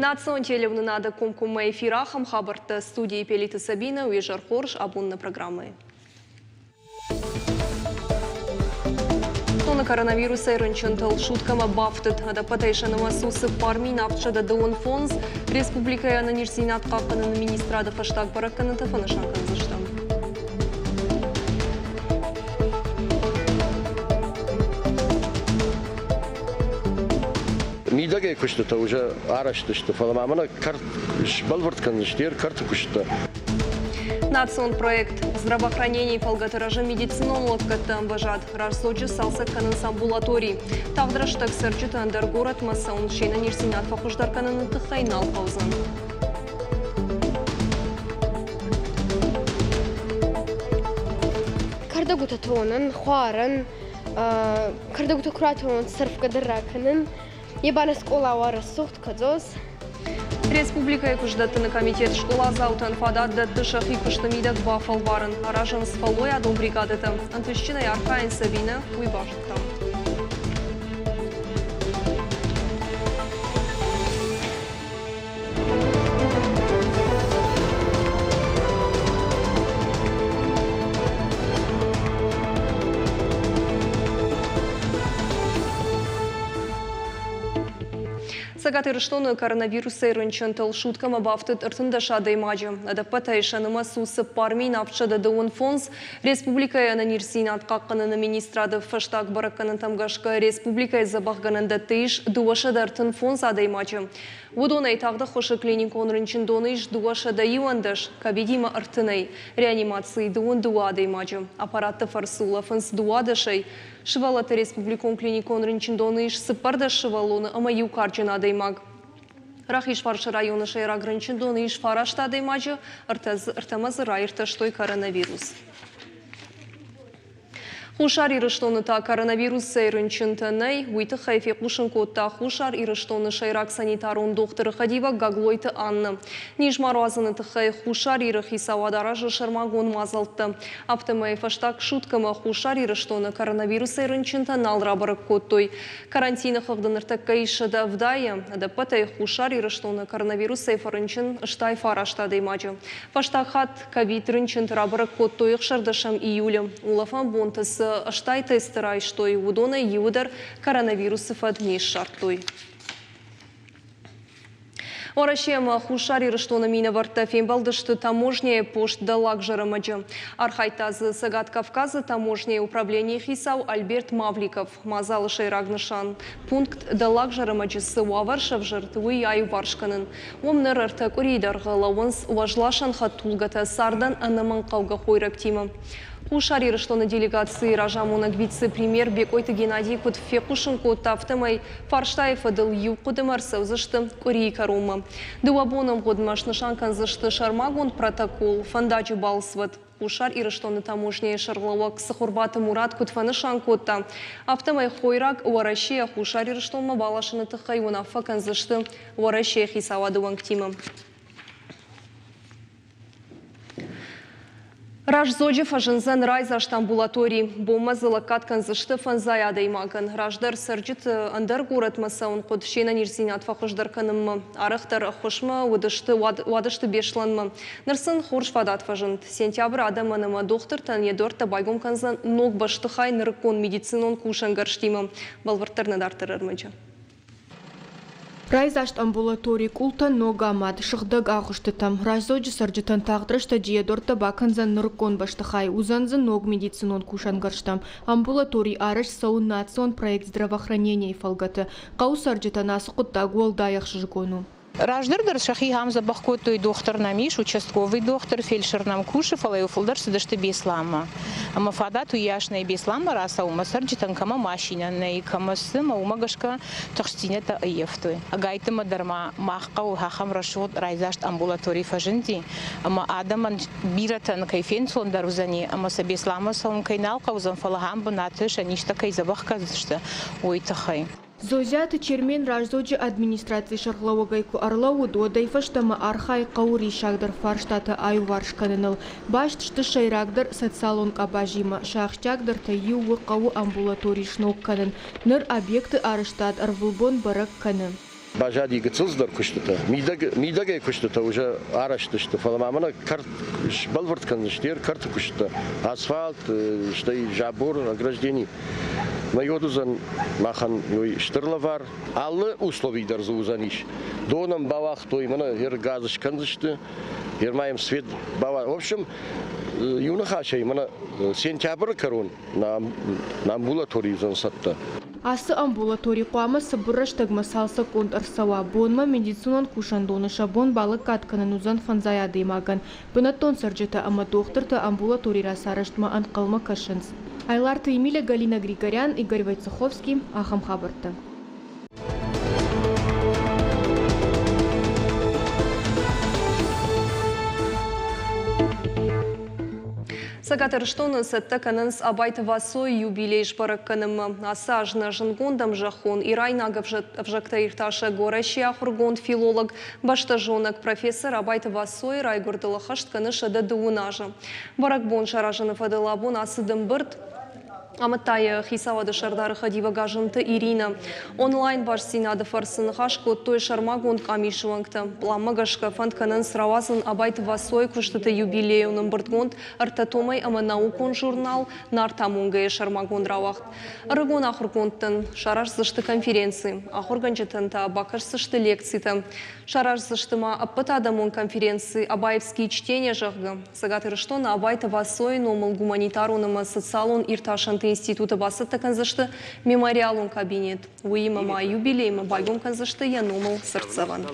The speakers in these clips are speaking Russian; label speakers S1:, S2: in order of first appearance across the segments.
S1: Национ телевнынады комкума эфирахам хабарты студии Пелиты Сабина уезжар хорш абунны программы. Тона коронавируса ирынчынтыл шуткама бафтыт. Адапатайшанама сусы пармин апчада даун фонз республика яна нирсинат қаққанын министрады фаштаг баракканы тафанышанкан зыштам.
S2: Мидаге кушта уже арашты что фаламана карт балвард каныштер карты кушта.
S1: Национ проект здравоохранения и полготыража медицинолог каттан бажат. Рарсоджи салсак канынс амбулаторий. Тавдраштак сырчыт андер город масаун шейна нирсинат фахуждар каныны тыхайнал паузан.
S3: Кардагута тонын, хуарын, кардагута куратон сырф кадырраканын, ебана школа варасухт кадзос.
S1: Республика екуждаттыны комитет школа заутан фадат датты шахи куштамидак бафал барын. Аражан с фалой адом бригадыты. Антвещина и аркаин Сабина уйбажыттам. Сагаты рыштоны коронавируса ирынчынтыл шуткама бафтыт ыртындаша даймаджы. Адапатайшаныма сусы пармин апчада даун фонз республика яна нирсин атқаққаныны министрады фаштаг баракканын тамгашка республика забахганында тыйш дуашада ыртын фонз адаймаджы. Удонай тағды хошы клиник онрынчын доныш дуашада юандаш кабидима ыртынай реанимации дуын дуа адаймаджы. Аппаратты фарсула фынс дуадашай. Шывалаты республикон клиникон рынчындоныш сыппарда шывалоны ама юкарчын адаймаг. Рахиш фаршы районы шайраг рынчындоныш фарашта адаймаджы ыртамазы райырташтой коронавирус. Хушар ирыштоны та коронавирус сайрынчынтанай, уйты хайфе кушын котта хушар ирыштоны шайрак санитарон докторы Хадива Гаглойты Анны. Нижмару азыны тыхай хушар ирыхи савадаражы шармагон мазалтты. Аптымай фаштак шуткама хушар ирыштоны коронавирус сайрынчынтан алрабырык коттой. Карантины хығдыныртак кайшыда вдайы, адапатай хушар ирыштоны коронавирус сайфарынчын штай фарашта даймаджы. Фаштак хат ковид рынчын рабырык коттой ықшардашам июлі. Улафан бонтысы Аштай тестера, что и удона и удар коронавирусов одни шартой. Орашема хушари рыштона мина вартафин балдышты таможня пошт да лакжарамаджа. Архайтазы Сагат Кавказа таможня управление хисау Альберт Мавликов. Мазалы шайрагнышан пункт да лакжарамаджы сыва варшавжырт уй аю варшканын. Омныр арта курейдарғы лауынс важлашан хаттулгата сардан анаман қауға хойрактима. Хушари рыштоны делегации ражамонак вице-премьер Бекойты Геннадий Кутфе Кушынко тафтымай Фарштаев адыл юқудымар савзышты Корейка Рома. Дуабоном годмашнышан канзышты шармагон протокол фандаджи балсват. Хушар ирыштоны таможня шарлауак сахурбаты Мурат Кутфанышан котта. Аптымай хойрак уарашия хушар ирыштонма балашыны тыхайунафа канзышты уарашия хисавады вангтима. Ражзоджи фажынзан райзашт амбулаторий. Бомазы лакаткан зышты фанзай адаймаган. Раждар сырджит андар город масаун код шена нирсинат фахыждар каныммы. Арықтар хошма уадышты бешланмы. Нырсын хорш фадат фажынт. Сентябрь адаманыма доктор тан едорта байгом канзан ног баштыхай нырыкон медицинон кушан гарштимы. Балвартар надартыр армыджа.
S4: Райзашт амбулаторий култан ногамад шыхдаг ағышты там. Райзоджи сарджитан тағдырышта диедорта баканзан ныркон баштыхай. Узанзан ног медицинон кушангарштам. Амбулаторий арыш саун национ проект здравоохранения и фалгаты. Қау сарджитан асықытта гуалдаяқ жыгону.
S5: Раждырдыр шахи хамза бахкотой доктор намиш, участковый доктор, фельдшер нам куши, фалаюфулдар сидашты беслама. Ама фадату яшна и беслама раса ума сарджитан кама машина, и кама сыма умагашка тохстинета аефтой. Агайты мадарма махка ухахам рашот райзашт амбулаторий фажинти. Ама адаман биратан кайфен сондар узани, ама са беслама саум кайналка узан фалагам бунатыш, аништа кайзабахка зашта уйтахай.
S4: Зозяты чермен ражзоджи администрации шарлауагайку арлау додай фаштама архай каури шагдар фарштата аю варшканыныл. Баштышты шайрагдар социалон кабажима шахчагдар таювы кау амбулаторий шнок канын. Ныр объекты арыштат арвылбон барак канын.
S2: Бажади гцыздар куштата. Мидага куштата уже араштышты фаламамына карт балвырткан штер карты куштата. Асфальт, штай жабор, ограждений. Майодузан махан штырлавар. Аллы условийдар зузаниш. Доном бавах той мына газыш канзышты. Маем свет бава. В общем, юнахашай мына сентябрь корон на амбулатории сатта.
S4: Асы амбулаторий қуамы сыбырыш тагма салса конт арсава. Бонма медицинон кушандоны шабон балық катканын узан фанзая деймаган. Бынаттон сарджета ама докторты амбулаторий расарыштма анқалма кашынс. Айларты Емеля Галина Григорян, Игорь Войцеховский, Ахам Хабарта.
S1: Сагатырштоны сәтті канынс абайты васой юбилей жбарық канымы. Асажны жынгондам жахон ирайнагы вжакта ирташы горащи ахургонд филолог, башта жонок профессор абайты васой райгурдылы хашт канышы дадуынажы. Барак бон шаражыны фадылабон асыдым бұрд, Амытайы хисавады шардары хадива гажынты Ирина. Онлайн баш синады фарсын хашко той шармагон камишуангты. Пламагашка фантканын сравасын абайты васой куштыты юбилеюнын бұртгонд артатомай ама наукон журнал нартамунгае шармагон равахт. Арыгон ахургондтын шараш зышты конференции. Ахурганчытынта бакаш зышты лекцийты. Шараш зыштыма аппытадамон конференции абаевские чтения жахгы. Сагатырыштоны абайты васой номыл гуманитаруныма социалон ирташанты института басыты канзышты мемориалун кабинет. Уимама юбилейма байгон канзышты я номыл сырцаван.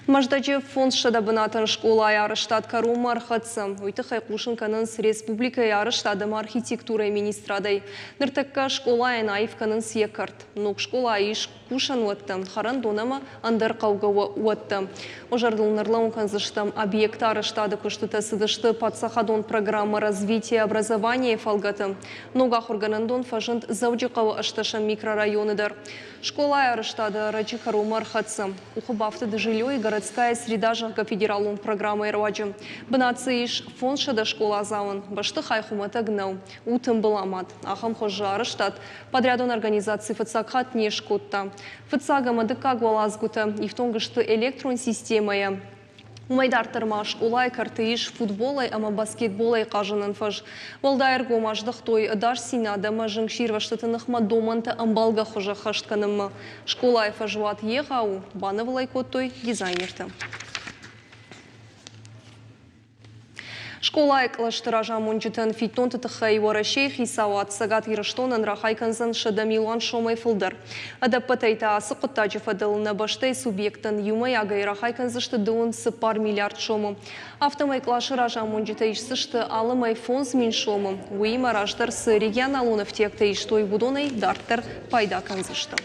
S1: Маждаджи фонд шадабынатын школа ярыштад карума архатсым. Уйты хайқушын канынс республика ярыштадым архитектура министрадай. Ныртакка школа айнаев канынс екарт. Нок школа айш кушан уаттым. Харан донама андар қаугауы уаттым. Ожардыл нырлаун канзыштым объект арыштады күштыты сыдышты подсахадон программа развития образования фалгатым. Ногах органандон фажынт заудиқавы ашташан микрорайоныдар. Школа ярыштады рачи карума архатсым. Ухубавты жилье и городская среда жахга федералун программа ирваджым. Бынацыиш фонд шада школа завын. Башты хайхумата гнау. Утым баламат. Ахам хожа арыштад. Подрядон организации фыцакхат не шкотта. Фыцага мадыка гвалазгута. И в том, что электрон системая. Умайдартырма школай картыиш футболай ама баскетболай қажынын фаж. Валдайыр гомаждық той ыдаш синадама жыңшир ваштытынықма доманты амбалға хожа хаштканымма. Школай фажуат егау баны вылай коттой дизайнерті. Школа эклаштыража мунчитын фитонты тыхай варашей хисават сагат ирыштонын рахайканзан шадамилан шомай фылдар. Адаппатайта асы құттачы фадылына баштай субъектын юмай агай рахайканзышты дуын сыпар миллиард шому. Автомай клашыража мунчита ишсышты алымай фонз мин шому. Уима раждар с регионалунов текта иштой будонай дарттар пайда канзышты.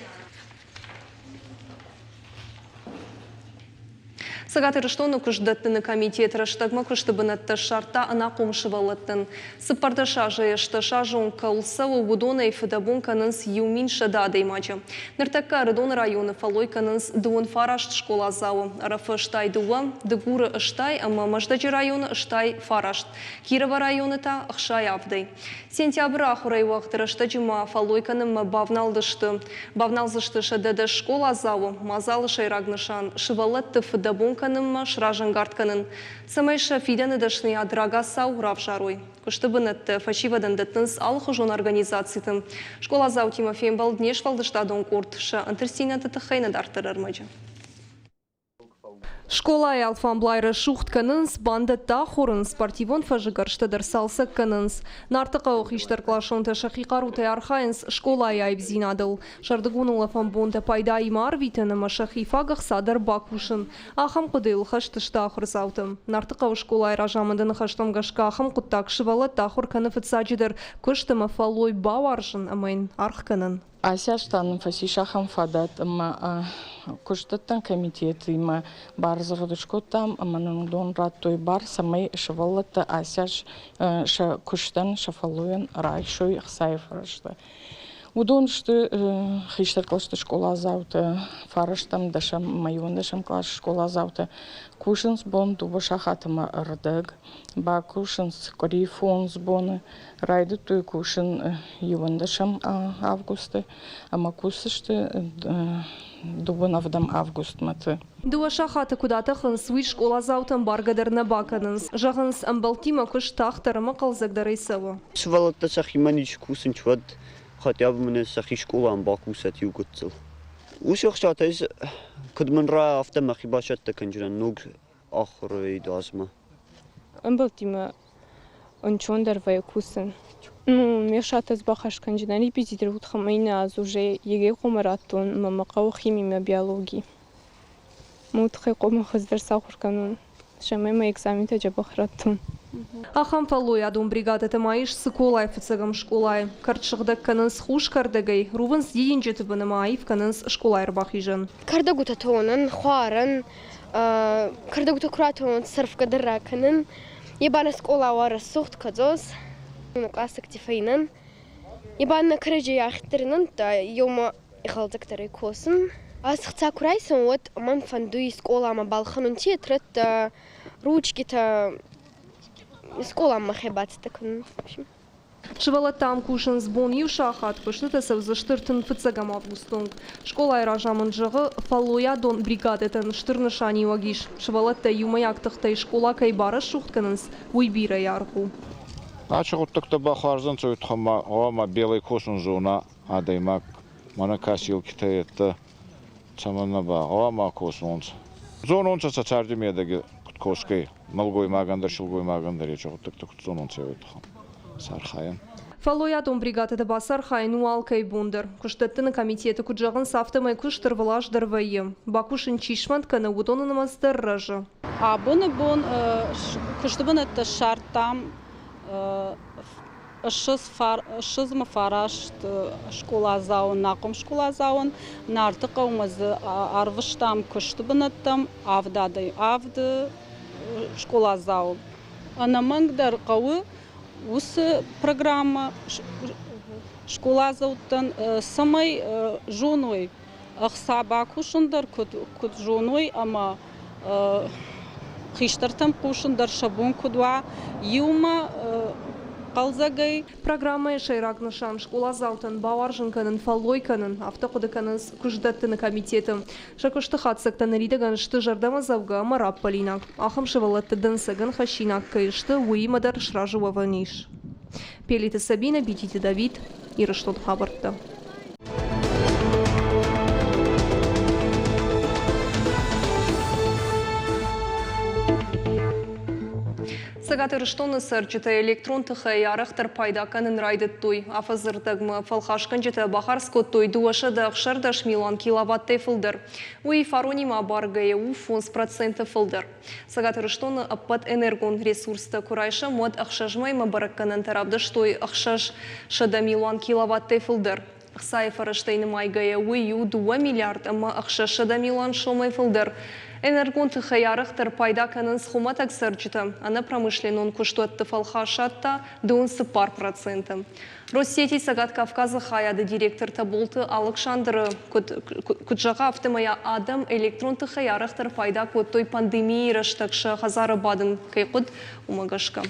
S1: Сагаты рыштону күждаттыны комитет рыштагма күштыбынатты шарта ана қомшывалаттын. Сыппарда шажы ешті шажон калсавы будона и федабон канынс юмин шадады имачы. Ныртакка рыдон районы фалой канынс дуын фарашт школа зауы. Арафы штай дуа, дыгуры штай, ама маждаджи районы штай фарашт. Кирова районы та ахшай авдай. Сентябрь ахурай вақты рыштаджима фалой каным бавналдышты. Бавналзышты шадады школа зауы. Мазалы шайрагнышан шывалатты федабон канымма шражын гартканын. Самайша фиданы дашны адрага сау равжарой. Күштыбынатты фашивадан даттынс алхы жон организациятын. Школа зау Тимофеем балднеш валдыштадон куртша антрсинаты тахайна дартырармаджа. Школа и алфамблайры шухт канынс, банда тахурын спортивон фажыгарштадар салса канынс. Нартыqa оқиштар клашонта шахиқарутай архайынс школа и айбзинадыл. Шардыгунула фамбонта пайда имар витанама шахифагах садар бакушын. Ахам қыдыл хаштышта ахырзаутым. Нартыqa школа и ражамындын хаштамгашка ахам қыттак шывала тахур каныфыцаджидыр күштыма фалой бауаржын амайн архканын.
S6: Асяштан фасишахам фадат ама куштаттан комитет има барзырдышкотам аманундон раттой бар самай шавалата асяш ша куштан шафалуен райшой хсайфрашта. Удоншты хиштер класты школа заута, фараштам дашам майон дашам класс школа заута. Кушинс бон дуба шахатама ардыг, ба кушинс корифонс бон райды той кушин юван дашам августы, ама кусышты дуба навдам август маты.
S1: Дуаша хаты кудата хынс уй школа заутан баргадарна баканынс. Жағынс амбалтима күш тахтарыма қалзагдары савы.
S7: Швалатта сахиманич кусын чвад, хотя бы мне сахи школа амбакусат югутцел. Ушахшата из кадманра автомахи башатта канжран нуг ахры идазма.
S8: Амбалтима ончон дарвая кусын. Мешата с бахаш канжран репетитор утхамайна аз уже еге комаратон мамакау химия биологии. Мутхай кома хаздер сахур канун. Шамема экзамен жабахраттун.
S1: Ахам фалой адум бригадата маиш сыколай фыцагам школай. Картшыгдак канынс хуш кардагай. Рувынс дейінжеті бұны маив канынс школайр бахижан.
S3: Кардагута тонын, хуарын, кардагута куратон сарфка дырраканын, ебана скола вара сухт кадзоз, классик тифайнын, ебана кырыжы яхтырынын, та йома ихалдактары косын. Асықца курайсын, вот ман фандуи сколама балханын тетрат, ручки-то сколама хебатстакын.
S1: Шывала там кушын сбон юшахат пышныта савзаштыртын фыцагам августунг. Школай ражамын жығы фалоя дон бригадетен штырнышани вагиш. Шывалатта юмаяктықтай школа кайбары шухтканынс уйбира ярку.
S9: Ачығыттықта бақарзын цойтқама оама белый косын зона адаймак мана касил китаетті цамана ба оама косынс. Зон онца цацардимедегі коскай малгой магандар шылгой магандар ечығыттықта зон онца өйтқам. Сархайын.
S1: Фалоя дон бригадета ба Сархайын уалкай бундыр. Куштаттыны комитеті күджағын сафтымай күштір вылаш дырвайым. Бакушын чишмант каны удонынымыз дырражы.
S10: Бұны бұн күштібін әтті шарттам шызмы фарашт школа заун, нақым школа заун, нарты қауымызы арвыштам күштібін әттім, авды школа заун. Анамыңдар қауы осы программа школа зауттан самай жоной ақсаба күшіндар күт жоной, ама қиштартам күшіндар шабун күдва юма қалзагай.
S1: Программа шайрак нашам школа зауттан бауаржынканын фалойканын автоқудыканыз күждаттыны комитетім. Шакушты хатсақтан ридаган шты жардама завга марап полинак. Ахам шывалатты дынсаган хащинак кайшты уимадар шражуа ваниш. Пелиты Сабина, Битити Давид, Ираштот Хабарта. Сагаты рыштоны сырчыты электрон тұхы ярықтыр пайда канын райды той. Афазырдығмы фалхашкан жыты бахарско той дуашыды ақшардаш миллион киловатт фылдыр. Уи фаронима баргая у фонс проценты фылдыр. Сагаты рыштоны аппат энергон ресурсты курайшы мод ақшажмайма баракканын тарабдыш той ақшаж шыда миллион киловатт фылдыр. Сайфа рыштайны майгая уи 2 миллиард, ама ақшаж шыда миллион шомай фылдыр. Энергон тұхы ярықтыр пайда канын схумат аксарчыты. Ана промышленон куштуатты фалхашатта 90%. Россети Сагат Кавказы хаяды директор табулты Александры күджаға автомая адам электрон тұхы ярықтыр пайда көттой пандемии раштакшы хазары бадын кайқуд умагашка.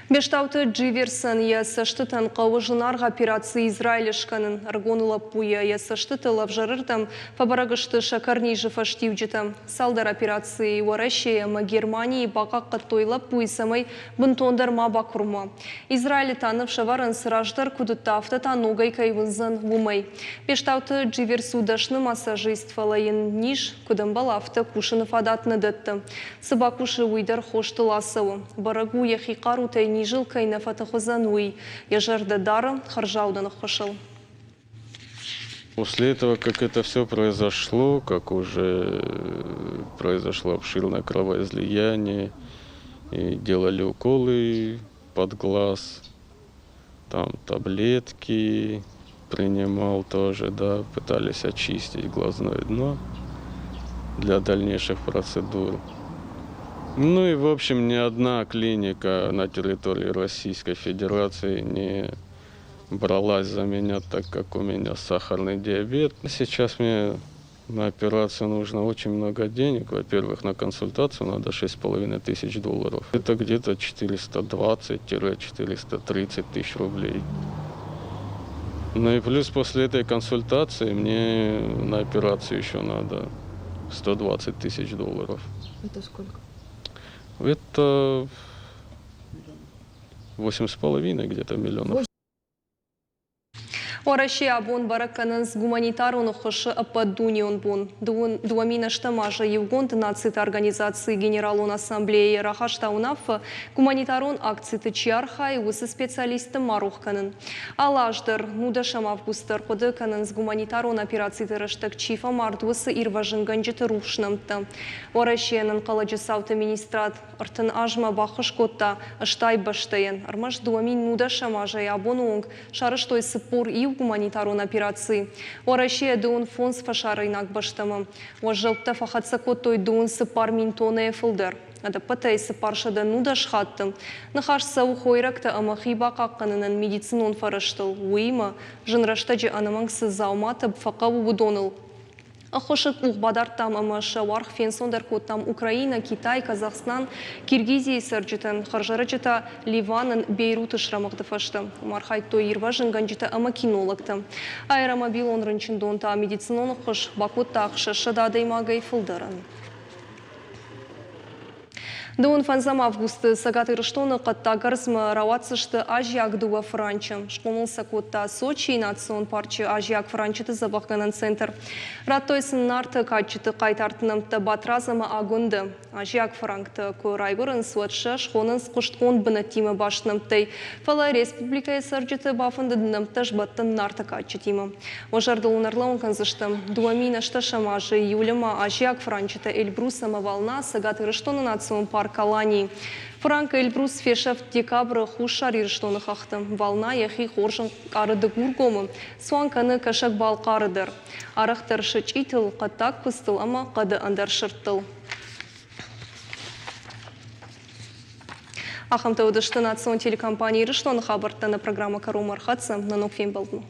S1: Бештауты Дживерсон ясаштытан қауыжынарға операции Израилешканын аргоныла пуя ясаштыты лавжарырдам фабарагышты шакарнейжі фаштивджетам. Салдар операции Уарашия ма Германии бақа қаттойла пуйсамай бунтондар ма бакурма. Израиль танып шаварын сыраждар кудытта автата ногай кайвынзан вумай. Бештауты Дживерсу дашны массажист фалайын ниш кудамбал авто кушынып адатны дытты. Сыбакушы уйдар хошты ласывы. Барагу яхикару тайны жилкой на фотохозануй. Я жерда дара харжаудан хошел.
S11: После этого, как это все произошло, как уже произошло обширное кровоизлияние, и делали уколы под глаз, там таблетки принимал тоже, да, пытались очистить глазное дно для дальнейших процедур. Ну и, в общем, ни одна клиника на территории Российской Федерации не бралась за меня, так как у меня сахарный диабет. Сейчас мне на операцию нужно очень много денег. Во-первых, на консультацию надо 6500 долларов. Это где-то 420-430 тысяч рублей. Ну и плюс после этой консультации мне на операцию еще надо 120 тысяч долларов.
S4: Это сколько?
S11: Это 8,5 где-то миллионов.
S1: Орашия бон бараканыз гуманитарон хышы ападунион бон. Дуамина штамажа Евгон нацит организации Генералон Ассамблеи Рахаштаунаф гуманитарон акциты чархай усы специалисты марухканын. Алаждыр нудашам августар подыканыз гуманитарон операции тырыштык чифа мардусы ирважын ганжеты рушнымты. Орашиянын калажы сауты министрат артын ажма бахыш котта аштай баштайын. Армаш дуамин нудашам ажа ябонуонг шарыштой сыпор и гуманитарон операции. Орашия дуун фонс фашарайнак баштамам. Ожылтта фахатсакоттой дуун сыпар минтоне фылдыр. Ада патай сыпаршада нудаш хаттым. Нахашса ухойракта амахиба какканынан медицинон фараштыл. Уима жынраштаджи анамангсы зауматып фақаву будоныл. Ахошык ухбадар там амаша варх фенсондер коттам Украина, Китай, Казахстан, Киргизия сарджитан, Харжарачита, Ливанан, Бейрут шрамагдыфашты. Мархайто ирважын ганджита ама кинологта. Аэромобил он рынчындонта медицинон хош бакотта ақша шададаймагай фылдаран. Дуун фанзам августы сагаты рыштоны қатта гарзма раватсышты ажияк дуа Франча. Шкомылса котта Сочи национ парчы ажияк Франчыты забахганан центр. Раттойсын нарты качыты қайтартынымты батразама агунды. Ажияк Франкты көрайгырын суатшы шхонын скуштқон бінатимы башнымтай. Фала республика сарджыты бафынды дынымты жбаттын нарты качытимы. Ожарды унарлауын канзыштым. Дуамина шташамажы юлема ажияк Франчыты Эльбрусама волна сагаты рыштоны национ парчы Калани. Франко Эльбрус фешев декабрь хушар ирштоны хахты. Волна яхи хоржын арыды гургомы. Суанканы кашак бал қарыдыр. Арықтыр шыч итыл, қаттак пыстыл, ама қады андар шырттыл. Ахамта удышты национ телекомпании ирштоны хабартаны программа Кару Мархатса на Нокфен балдну.